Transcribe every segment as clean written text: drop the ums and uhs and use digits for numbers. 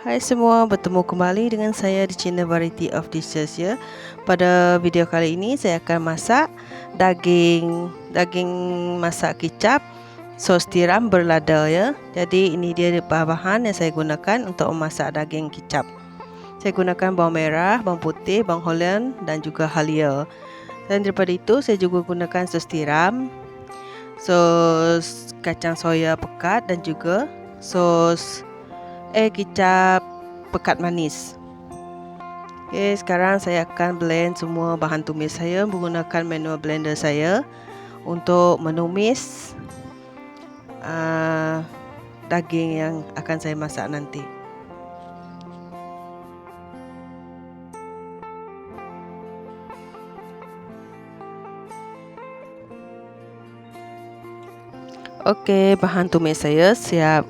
Hai semua, bertemu kembali dengan saya di channel Variety of Dishes ya. Pada video kali ini saya akan masak daging masak kicap sos tiram berlada ya. Jadi ini dia bahan-bahan yang saya gunakan untuk memasak daging kicap. Saya gunakan bawang merah, bawang putih, bawang holland dan juga halia. Dan daripada itu saya juga gunakan sos tiram, sos kacang soya pekat dan juga sos kicap pekat manis. Oke, sekarang saya akan blend semua bahan tumis saya menggunakan manual blender saya untuk menumis daging yang akan saya masak nanti. Oke, bahan tumis saya siap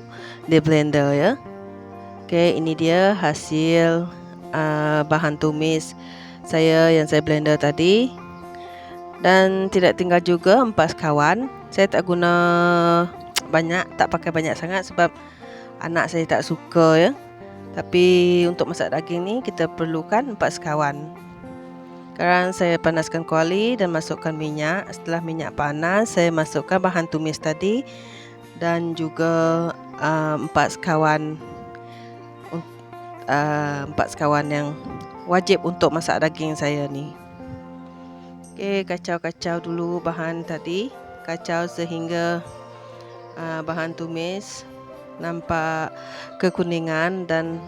di blender ya. Oke, ini dia hasil bahan tumis saya yang saya blender tadi. Dan tidak tinggal juga 4 sekawan. Saya tak guna banyak, tak pakai banyak sangat sebab anak saya tak suka ya. Tapi untuk masak daging ni kita perlukan 4 sekawan. Sekarang saya panaskan kuali dan masukkan minyak. Setelah minyak panas, saya masukkan bahan tumis tadi dan juga 4 sekawan yang wajib untuk masak daging saya ni. Oke, kacau-kacau dulu bahan tadi, kacau sehingga bahan tumis nampak kekuningan dan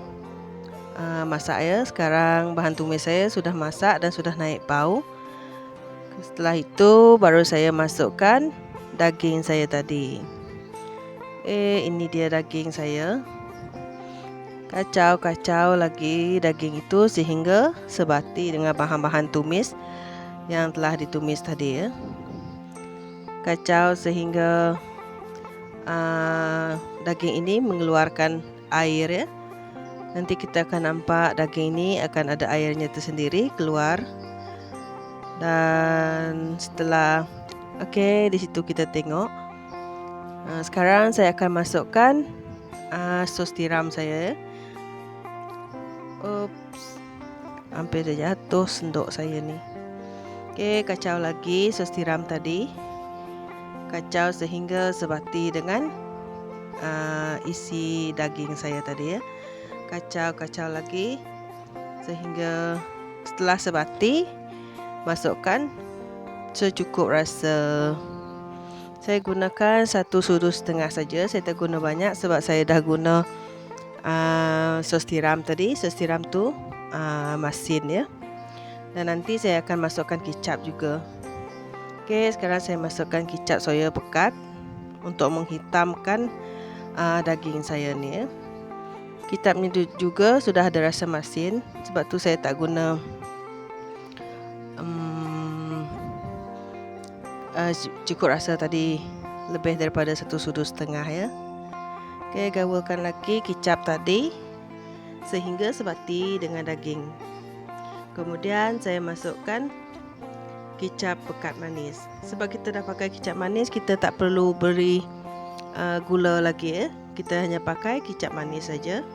masak ya. Sekarang bahan tumis saya sudah masak dan sudah naik bau. Setelah itu baru saya masukkan daging saya tadi. Ini dia daging saya. Kacau-kacau lagi daging itu sehingga sebati dengan bahan-bahan tumis yang telah ditumis tadi ya. Kacau sehingga daging ini mengeluarkan air ya. Nanti kita akan nampak daging ini akan ada airnya tersendiri keluar. Dan setelah di situ kita tengok. Sekarang saya akan masukkan sos tiram saya ya. Oops, hampir dah jatuh sendok saya ni. Kacau lagi sos tiram tadi. Kacau sehingga sebati dengan isi daging saya tadi ya. Kacau lagi sehingga setelah sebati, masukkan secukup rasa. Saya gunakan 1,5 sudu saja. Saya tak guna banyak sebab saya dah guna sos tiram tadi. Sos tiram tu masin ya. Dan nanti saya akan masukkan kicap juga. Sekarang saya masukkan kicap soya pekat untuk menghitamkan daging saya ni ya. Kicapnya juga sudah ada rasa masin, sebab tu saya tak guna cukup rasa tadi lebih daripada 1,5 sudu ya. Gaulkan lagi kicap tadi sehingga sebati dengan daging. Kemudian saya masukkan kicap pekat manis. Sebab kita dah pakai kicap manis, kita tak perlu beri gula lagi ya. Kita hanya pakai kicap manis saja.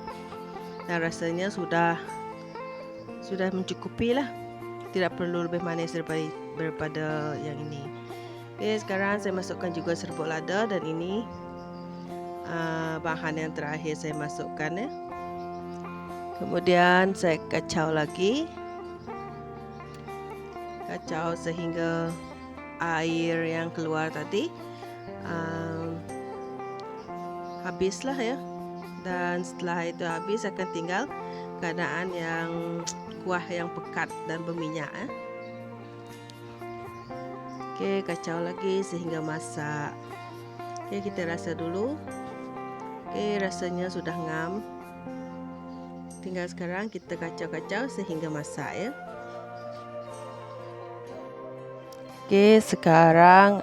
Dan rasanya sudah mencukupi lah. Tidak perlu lebih manis daripada yang ini. Sekarang saya masukkan juga serbuk lada dan ini bahan yang terakhir saya masukkan ya. Kemudian saya kacau lagi. Kacau sehingga air yang keluar tadi habislah ya. Dan setelah itu habis akan tinggal keadaan yang kuah yang pekat dan berminyak ya. Kacau lagi sehingga masak. Kita rasa dulu. Rasanya sudah ngam. Tinggal sekarang kita kacau-kacau sehingga masak ya. Sekarang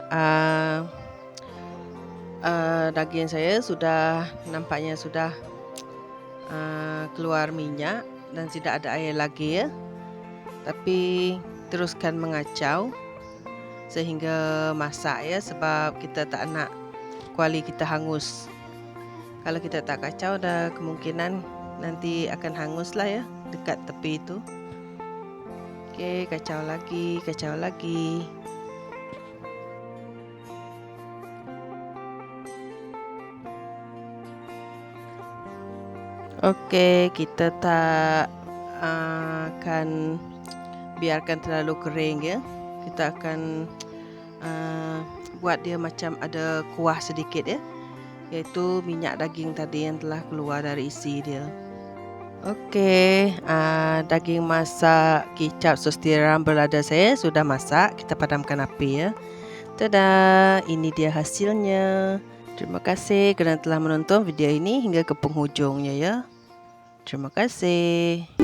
daging saya sudah nampaknya sudah keluar minyak dan tidak ada air lagi ya. Tapi teruskan mengacau sehingga masak ya, sebab kita tak nak kuali kita hangus. Kalau kita tak kacau dah kemungkinan nanti akan hangus lah ya dekat tepi itu. Oke, kacau lagi, kacau lagi. Oke, kita tak akan biarkan terlalu kering ya. Kita akan buat dia macam ada kuah sedikit ya, yaitu minyak daging tadi yang telah keluar dari isi dia. Oke, daging masak kicap sos tiram berlada saya sudah masak. Kita padamkan api ya. Tada, ini dia hasilnya. Terima kasih kerana telah menonton video ini hingga ke penghujungnya ya. Terima kasih.